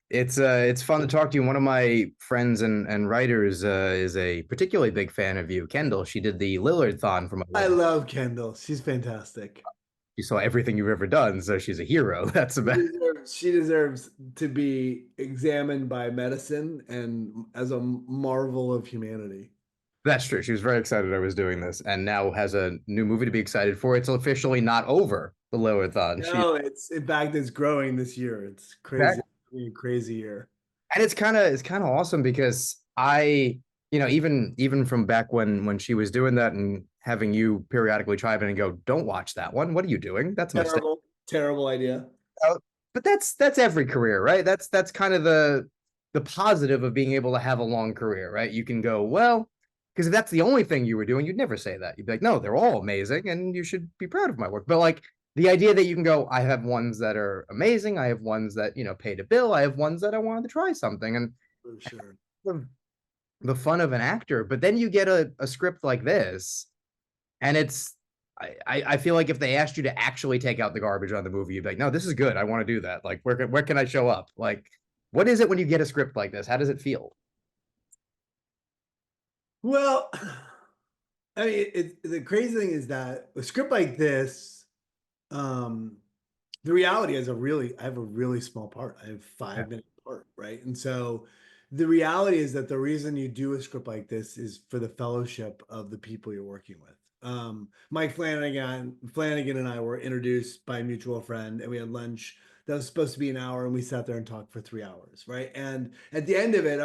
It's fun to talk to you. One of my friends and writers is a particularly big fan of you, Kendall. She did the Lillard thon for my I wedding. love Kendall. She's fantastic. She saw everything you've ever done, so she's a hero. That's about She deserves to be examined by medicine and as a marvel of humanity. that's true. She was very excited I was doing this, and now has a new movie to be excited for. It's officially not over, the Lillard thon. She No, it's in fact it's growing this year. It's crazy, crazy year. and it's kind of awesome because even from back when she was doing that and having you periodically chime in and go, "Don't watch that one. What are you doing? That's a mistake." Terrible, terrible idea. But that's every career, right? That's kind of the positive of being able to have a long career, right? You can go, well, because if that's the only thing you were doing, you'd never say that. You'd be like, no, they're all amazing, and you should be proud of my work. But like the idea that you can go, I have ones that are amazing, I have ones that paid a bill, I have ones that I wanted to try something, and For sure. the, the fun of an actor. But then you get a script like this, and I feel like if they asked you to actually take out the garbage on the movie, you'd be like, no, this is good. I want to do that. Like, where can I show up? Like, what is it when you get a script like this? How does it feel? Well, I mean, the crazy thing is that a script like this, um, the reality is I have a really small part. I have Yeah. 5 minute part, right? And so the reality is that the reason you do a script like this is for the fellowship of the people you're working with. Mike Flanagan and I were introduced by a mutual friend, and we had lunch that was supposed to be an hour, and we sat there and talked for 3 hours, right? And at the end of it,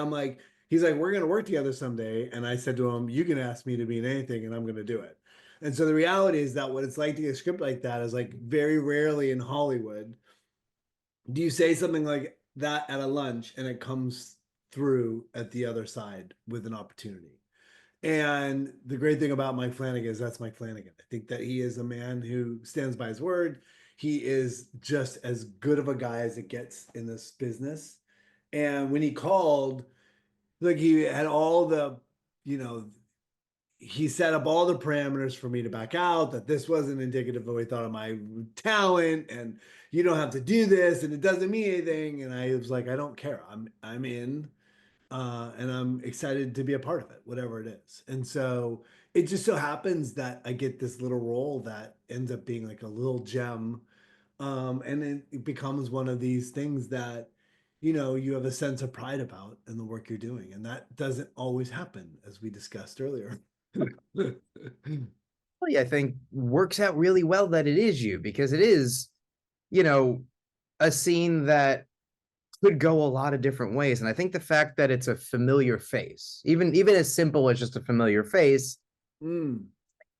he's like, we're gonna work together someday. And I said to him, you can ask me to be in anything, and I'm gonna do it. And so the reality is that what it's like to get a script like that is like very rarely in Hollywood do you say something like that at a lunch and it comes through at the other side with an opportunity. And the great thing about Mike Flanagan is that's Mike Flanagan. I think that he is a man who stands by his word. He is just as good of a guy as it gets in this business. And when he called, like he had all the, you know, he set up all the parameters for me to back out, that this wasn't indicative of what he thought of my talent, and you don't have to do this, and it doesn't mean anything. And I was like, I don't care. I'm in, and I'm excited to be a part of it, whatever it is. And so it just so happens that I get this little role that ends up being like a little gem. And it becomes one of these things that, you have a sense of pride about in the work you're doing. And that doesn't always happen, as we discussed earlier. Really, I think works out really well that it is you because it is, you know, a scene that could go a lot of different ways. And I think the fact that it's a familiar face, even as simple as just a familiar face, Mm.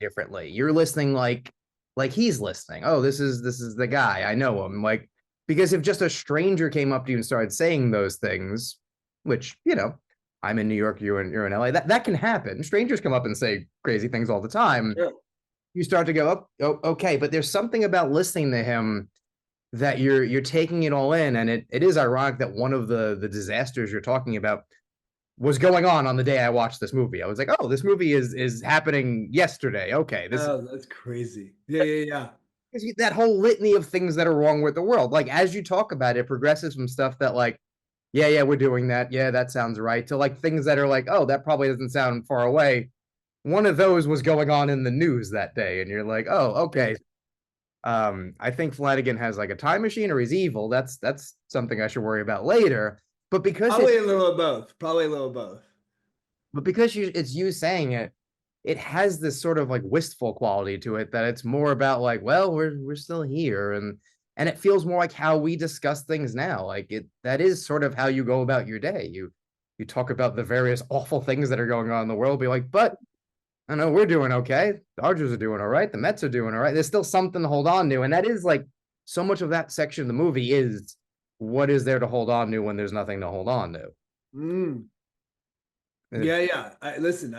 differently. You're listening like he's listening. Oh, this is the guy. I know him. Like because if just a stranger came up to you and started saying those things, which, I'm in New York, you're in LA, that can happen. Strangers come up and say crazy things all the time. Yeah. You start to go, oh, okay, but there's something about listening to him that you're taking it all in. And it is ironic that one of the disasters you're talking about was going on the day I watched this movie. I was like, oh, this movie is happening yesterday. Okay, this Oh, that's crazy. Yeah, yeah, yeah. that whole litany of things that are wrong with the world. Like as you talk about it, it progresses from stuff that like, yeah, we're doing that. Yeah, that sounds right. To like things that are like, oh, that probably doesn't sound far away. One of those was going on in the news that day, and you're like, oh, okay. I think Flanagan has like a time machine or he's evil. That's something I should worry about later. But because it Probably a little of both. Probably a little of both. but because it's you saying it, it has this sort of like wistful quality to it that it's more about like, well, we're still here, and it feels more like how we discuss things now. Like that is sort of how you go about your day. You talk about the various awful things that are going on in the world, be like, but I know we're doing okay. The Dodgers are doing all right. The Mets are doing all right. There's still something to hold on to, and that is like so much of that section of the movie is what is there to hold on to when there's nothing to hold on to. Mm. It, Yeah, yeah. Listen,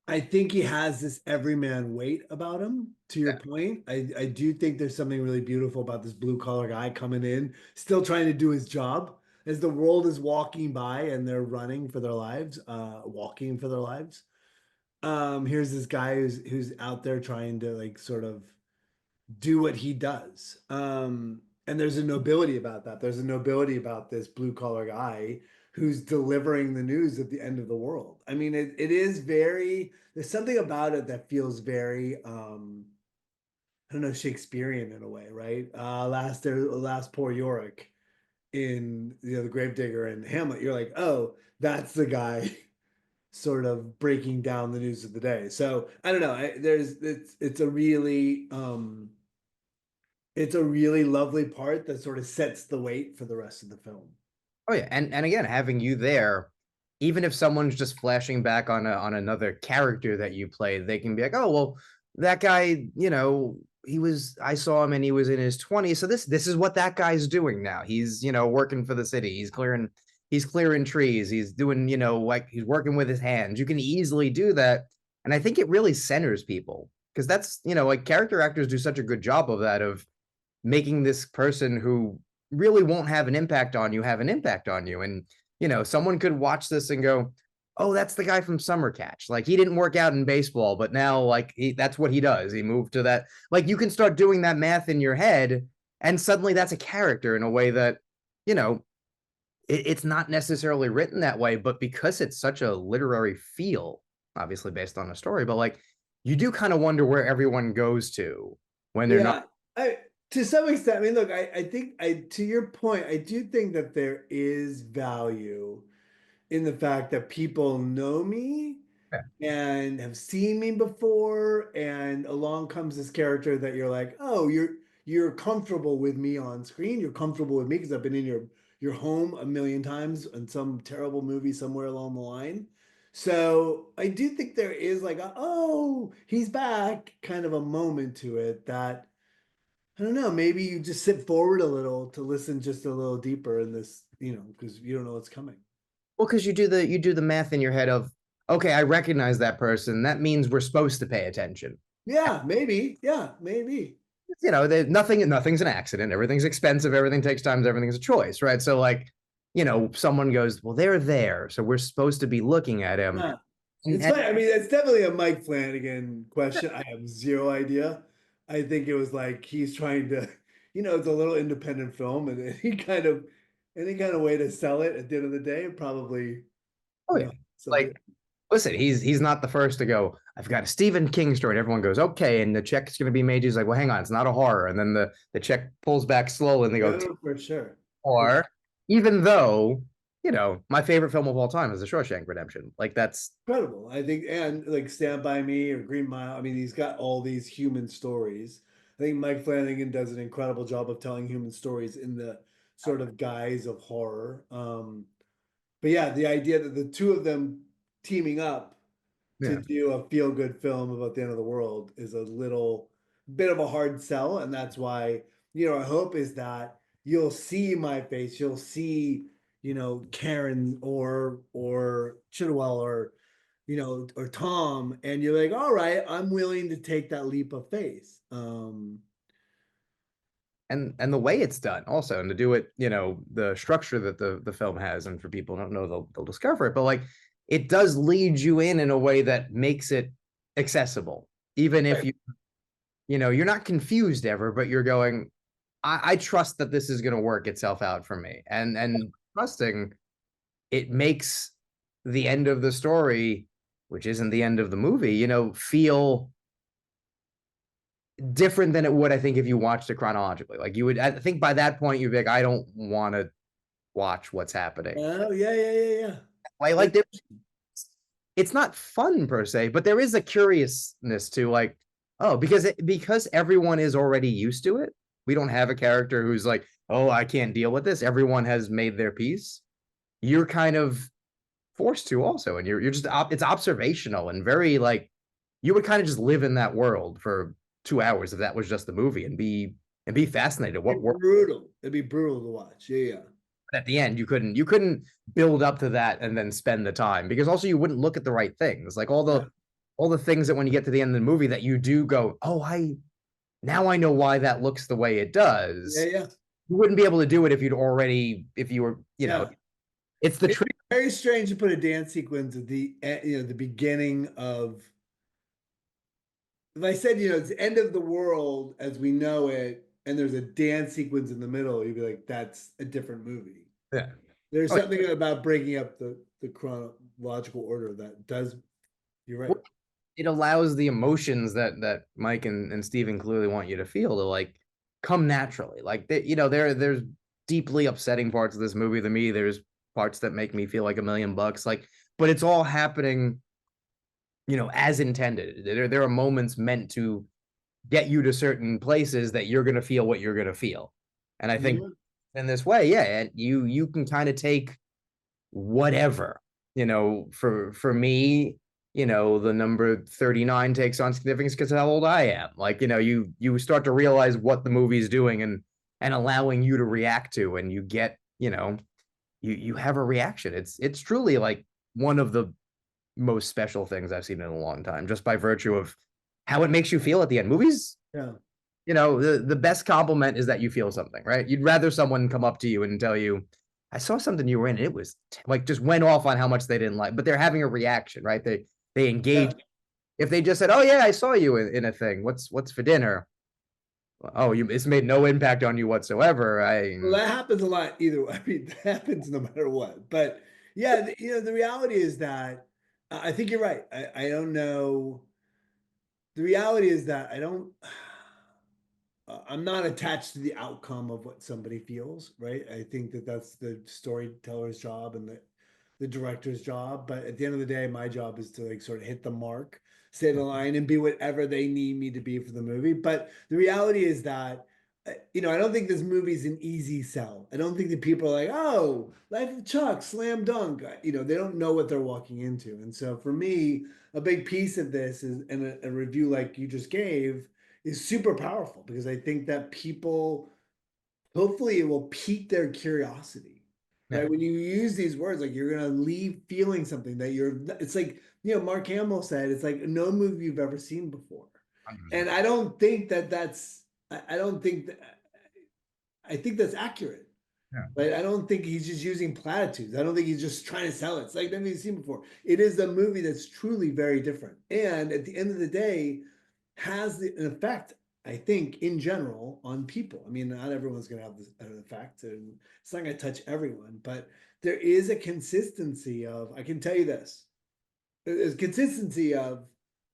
I think he has this everyman weight about him. To your point, I do think there's something really beautiful about this blue collar guy coming in, still trying to do his job as the world is walking by and they're running for their lives, walking for their lives. Here's this guy who's out there trying to like sort of do what he does. And there's a nobility about that. There's a nobility about this blue collar guy who's delivering the news at the end of the world. I mean, it is very, there's something about it that feels very, I don't know, Shakespearean in a way, right? Last poor Yorick in, the Gravedigger and Hamlet. You're like, oh, that's the guy sort of breaking down the news of the day. So I don't know. It's a really lovely part that sort of sets the weight for the rest of the film. Oh yeah, and again, having you there, even if someone's just flashing back on another character that you played, they can be like, oh well, that guy, I saw him and he was in his 20s. So this is what that guy's doing now. He's, working for the city. He's clearing trees. He's doing, like he's working with his hands. You can easily do that. And I think it really centers people because that's, like character actors do such a good job of that, of making this person who really won't have an impact on you have an impact on you. And, someone could watch this and go, oh, that's the guy from Summer Catch. Like he didn't work out in baseball, but now like that's what he does. He moved to that. Like you can start doing that math in your head and suddenly that's a character in a way that, you know, it's not necessarily written that way, but because it's such a literary feel, obviously based on a story, but like you do kind of wonder where everyone goes to when they're not. Yeah, I to some extent. I mean, look, I think to your point, I do think that there is value in the fact that people know me Yeah. and have seen me before, and along comes this character that you're like, oh, you're comfortable with me on screen. You're comfortable with me because I've been in your home a million times in some terrible movie somewhere along the line. So I do think there is like oh, he's back kind of a moment to it that I don't know, maybe you just sit forward a little to listen just a little deeper in this, because you don't know what's coming. Well, because you do the math in your head of, okay, I recognize that person. That means we're supposed to pay attention. Yeah, maybe. Yeah, maybe. Nothing's an accident. Everything's expensive. Everything takes time. Everything's a choice, right? So like, someone goes, well, they're there, so we're supposed to be looking at him. Yeah. And, It's and funny. I mean, it's definitely a Mike Flanagan question. I have zero idea. I think it was like he's trying to, it's a little independent film, and he kind of any kind of way to sell it at the end of the day, probably, oh yeah, something. like listen, he's not the first to go, I've got a Stephen King story. And everyone goes, okay, and the check's gonna be made. He's like, well, hang on, it's not a horror. And then the check pulls back slowly and they go, No, for sure. or even though, my favorite film of all time is The Shawshank Redemption. Like that's Incredible. I think, and like Stand By Me or Green Mile. I mean, he's got all these human stories. I think Mike Flanagan does an incredible job of telling human stories in the sort of guise of horror. But yeah, the idea that the two of them teaming up to yeah. do a feel-good film about the end of the world is a little bit of a hard sell, and that's why, our hope is that you'll see my face, you'll see, Karen or Chidwell or Tom, and you're like, all right, I'm willing to take that leap of faith. And the way it's done also, and to do it, the structure that the film has, and for people who don't know, they'll discover it, but like it does lead you in a way that makes it accessible, even if Right. you're not confused ever, but you're going, I trust that this is going to work itself out for me, and trusting it makes the end of the story, which isn't the end of the movie, feel different than it would, I think, if you watched it chronologically. Like you would, I think by that point you'd be like, I don't want to watch what's happening. Oh, yeah, yeah, yeah, yeah. Like it's not fun per se, but there is a curiousness to like, oh, because everyone is already used to it. We don't have a character who's like, oh, I can't deal with this. Everyone has made their peace. You're kind of forced to also, and you're just it's observational and very like you would kind of just live in that world for 2 hours if that was just the movie and be fascinated what It'd be world. brutal. It'd be brutal to watch. Yeah, yeah. At the end you couldn't build up to that and then spend the time, because also you wouldn't look at the right things, like all the Yeah, all the things that when you get to the end of the movie that you do go, oh, I know why that looks the way it yeah, does. yeah. You wouldn't be able to do it if you were, Yeah. it's the It's trick. very strange to put a dance sequence at the beginning of. If I said, it's the end of the world as we know it, and there's a dance sequence in the middle, you'd be like, that's a different movie. Yeah. There's Oh, something about breaking up the chronological order that does. You're right. well, it allows the emotions that Mike and Steven clearly want you to feel to like come naturally. Like they, there's deeply upsetting parts of this movie to me. There's parts that make me feel like $1,000,000. Like, but it's all happening, as intended. There are moments meant to get you to certain places that you're gonna feel what you're gonna feel. And I think Mhm. in this way, yeah, you can kind of take whatever, for me, the number 39 takes on significance because of how old I am. Like, you start to realize what the movie's doing and allowing you to react to, and you get, you have a reaction. It's truly like one of the most special things I've seen in a long time, just by virtue of how it makes you feel at the end. Movies, Yeah. the best compliment is that you feel something, right? You'd rather someone come up to you and tell you, I saw something you were in, and it was like just went off on how much they didn't like, but they're having a reaction, right? They engage. Yeah. If they just said, "Oh yeah, I saw you in a thing. What's for dinner?" Oh, it's made no impact on you whatsoever. Well, that happens a lot either way. I mean, that happens no matter what. But yeah, the reality is that I think you're right. I don't know. The reality is that I don't. I'm not attached to the outcome of what somebody feels, right? I think that that's the storyteller's job and the director's job. But at the end of the day, my job is to like sort of hit the mark, say the line, and be whatever they need me to be for the movie. But the reality is that, I don't think this movie's an easy sell. I don't think that people are like, oh, Life of Chuck, slam dunk. They don't know what they're walking into. And so for me, a big piece of this is, and a review like you just gave is super powerful because I think that people, hopefully it will pique their curiosity, yeah, right? When you use these words, like you're gonna leave feeling something that it's like, Mark Hamill said, it's like no movie you've ever seen before. 100%. And I don't think I don't think that, I think that's accurate. Yeah. Right? I don't think he's just using platitudes. I don't think he's just trying to sell it. It's like never seen before. It is a movie that's truly very different. And at the end of the day, has an effect, I think, in general, on people. I mean, not everyone's going to have an effect, and it's not going to touch everyone, but there is a consistency of, I can tell you this, there's consistency of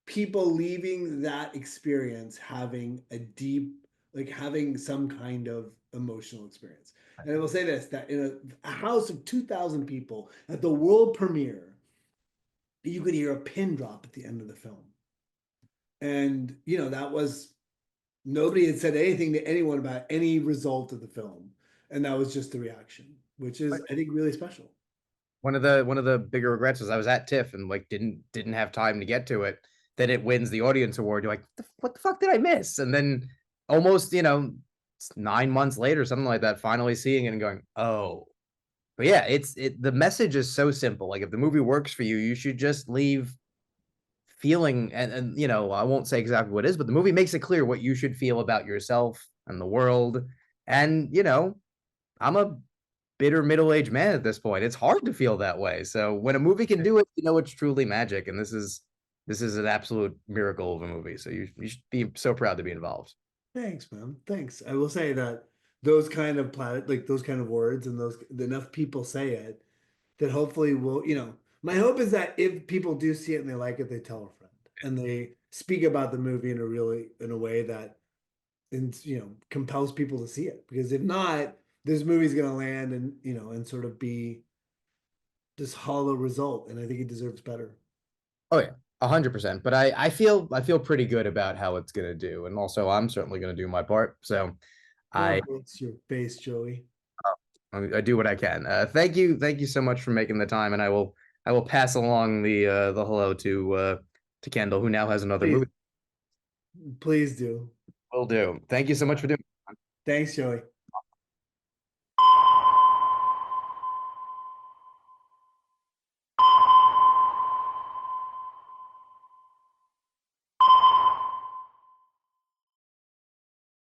people leaving that experience having a deep, like having some kind of emotional experience. And I will say this, that in a house of 2,000 people at the world premiere, you could hear a pin drop at the end of the film. And, that was, nobody had said anything to anyone about any result of the film. And that was just the reaction, which is, I think, really special. One of the bigger regrets was I was at TIFF and like didn't have time to get to it. Then it wins the audience award. You're like, what the fuck did I miss? And then almost, 9 months later, something like that, finally seeing it and going, oh. But yeah, the message is so simple. Like if the movie works for you, you should just leave feeling, and I won't say exactly what it is, but the movie makes it clear what you should feel about yourself and the world. And I'm a bitter middle-aged man at this point. It's hard to feel that way. So when a movie can do it, it's truly magic. And this is an absolute miracle of a movie. So you should be so proud to be involved. Thanks, man. Thanks. I will say that those kind of like those kind of words and those enough people say it that hopefully will, my hope is that if people do see it and they like it, they tell a friend and they speak about the movie in a way that, and compels people to see it. Because if not, this movie's gonna land and and sort of be this hollow result. And I think it deserves better. Oh yeah, 100%. But I feel pretty good about how it's gonna do, and also I'm certainly gonna do my part. So I Oh, it's your face, Joey. I do what I can. Thank you so much for making the time, and I will pass along the hello to Kendall, who now has another Please, movie. please do. Will do. Thank you so much for doing. Thanks, Joey.